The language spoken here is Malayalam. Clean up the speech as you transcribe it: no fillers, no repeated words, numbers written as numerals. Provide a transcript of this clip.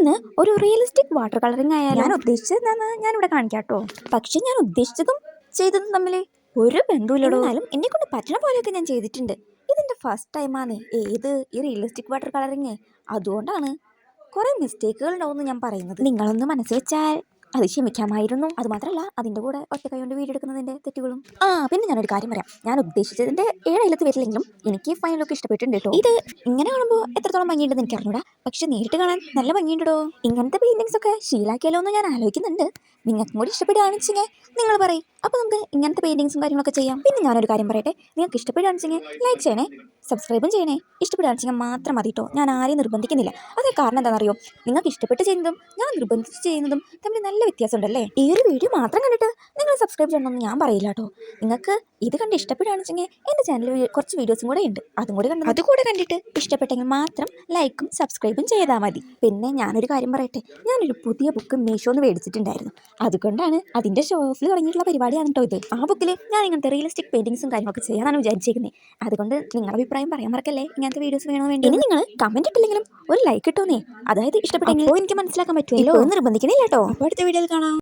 ഇന്ന് ഒരു റിയലിസ്റ്റിക് വാട്ടർ കളറിംഗ് ആയാലും ഞാൻ ഉദ്ദേശിച്ചതെന്നാന്ന് ഞാനിവിടെ കാണിക്കാം കേട്ടോ. പക്ഷെ ഞാൻ ഉദ്ദേശിച്ചതും ചെയ്തതും തമ്മിൽ ഒരു ബന്ധമില്ലടോ. എന്നാലും എന്നെ കൊണ്ട് പറ്റണ പോലെയൊക്കെ ഞാൻ ചെയ്തിട്ടുണ്ട്. ഇതെന്റെ ഫസ്റ്റ് ടൈമാണ് ഈ റിയലിസ്റ്റിക് വാട്ടർ കളറിങ്. അതുകൊണ്ടാണ് കുറെ മിസ്റ്റേക്കുകൾ ഉണ്ടാവും ഞാൻ പറയുന്നത്. നിങ്ങളൊന്ന് മനസ്സിൽ വെച്ചാൽ അത് ക്ഷമിക്കാമായിരുന്നു. അത് മാത്രമല്ല അതിന്റെ കൂടെ ഒറ്റ കൈ കൊണ്ട് വീഡിയോ എടുക്കുന്നതിന്റെ തെറ്റുകളും. പിന്നെ ഞാനൊരു കാര്യം പറയാം. ഞാൻ ഉദ്ദേശിച്ചതിന്റെ 7 അയലത്ത് വരില്ലെങ്കിലും എനിക്ക് ഫൈനലൊക്കെ ഇഷ്ടപ്പെട്ടിട്ടുണ്ട് കേട്ടോ. ഇത് ഇങ്ങനെ കാണുമ്പോൾ എത്രത്തോളം ഭംഗിയുണ്ടെന്ന് എനിക്ക് അറിഞ്ഞൂടാ. പക്ഷെ നേരിട്ട് കാണാൻ നല്ല ഭംഗിയുണ്ടോ. ഇങ്ങനത്തെ പെയിന്റിങ്സ് ഒക്കെ ശീലാക്കിയാലോ എന്ന് ഞാൻ ആലോചിക്കുന്നുണ്ട്. നിങ്ങൾക്കും കൂടി ഇഷ്ടപ്പെടുകയാണെന്ന് വെച്ചെങ്കിൽ നിങ്ങൾ പറയും. അപ്പോൾ നമുക്ക് ഇങ്ങനത്തെ പെയിന്റിങ്സും കാര്യങ്ങളൊക്കെ ചെയ്യാം. പിന്നെ ഞാനൊരു കാര്യം പറയട്ടെ. നിങ്ങൾക്ക് ഇഷ്ടപ്പെടുകയാണെന്ന് വെച്ചെങ്കിൽ ലൈക്ക് ചെയ്യണേ, സബ്സ്ക്രൈബും ചെയ്യണേ. ഇഷ്ടപ്പെടുകയാണെന്ന് വെച്ചെങ്കിൽ മാത്രം മതി കേട്ടോ. ഞാൻ ആരെയും നിർബന്ധിക്കുന്നില്ല. അതേ കാരണം എന്താണെന്നറിയോ, നിങ്ങൾക്ക് ഇഷ്ടപ്പെട്ട് ചെയ്യുന്നതും ഞാൻ നിർബന്ധിച്ച് ചെയ്യുന്നതും തമ്മിൽ നല്ല വ്യത്യാസമുണ്ടല്ലേ. ഈ ഒരു വീഡിയോ മാത്രം കണ്ടിട്ട് നിങ്ങൾ സബ്സ്ക്രൈബ് ചെയ്യണമെന്ന് ഞാൻ പറയില്ല കേട്ടോ. നിങ്ങൾക്ക് ഇത് കണ്ട് ഇഷ്ടപ്പെടുകയാണെന്ന് വെച്ചെങ്കിൽ എൻ്റെ ചാനലിൽ കുറച്ച് വീഡിയോസും കൂടെ ഉണ്ട്. അതുകൂടെ കണ്ടിട്ട് ഇഷ്ടപ്പെട്ടെങ്കിൽ മാത്രം ലൈക്കും സബ്സ്ക്രൈബും ചെയ്താൽ മതി. പിന്നെ ഞാനൊരു കാര്യം പറയട്ടെ. ഞാനൊരു പുതിയ ബുക്ക് മീഷോന്ന് മേടിച്ചിട്ടുണ്ടായിരുന്നു. അതുകൊണ്ടാണ് അതിൻ്റെ ഷോ ഓഫിൽ തുടങ്ങിയിട്ടുള്ള പരിപാടിയാണ് കേട്ടോ ഇത്. ആ ബുക്കിൽ ഞാൻ ഇങ്ങനത്തെ റിയലിസ്റ്റിക് പെയിന്റിങ്സും കാര്യങ്ങളൊക്കെ ചെയ്യാനാണ് വിചാരിച്ചിരിക്കുന്നത്. അതുകൊണ്ട് നിങ്ങളുടെ അഭിപ്രായം പറയാൻ മറക്കല്ലേ. ഇങ്ങനത്തെ വീഡിയോസ് വേണോ വേണ്ടി. ഇനി നിങ്ങൾ കമന്റ് ഇട്ടില്ലെങ്കിലും ഒരു ലൈക്ക് ഇട്ടോന്നേ. അതായത് ഇഷ്ടപ്പെട്ടെങ്കിൽ എനിക്ക് മനസ്സിലാക്കാൻ പറ്റുമല്ലോ. നിർബന്ധിക്കുന്നില്ല കേട്ടോ. അപ്പോൾ അടുത്ത വീഡിയോയിൽ കാണാം.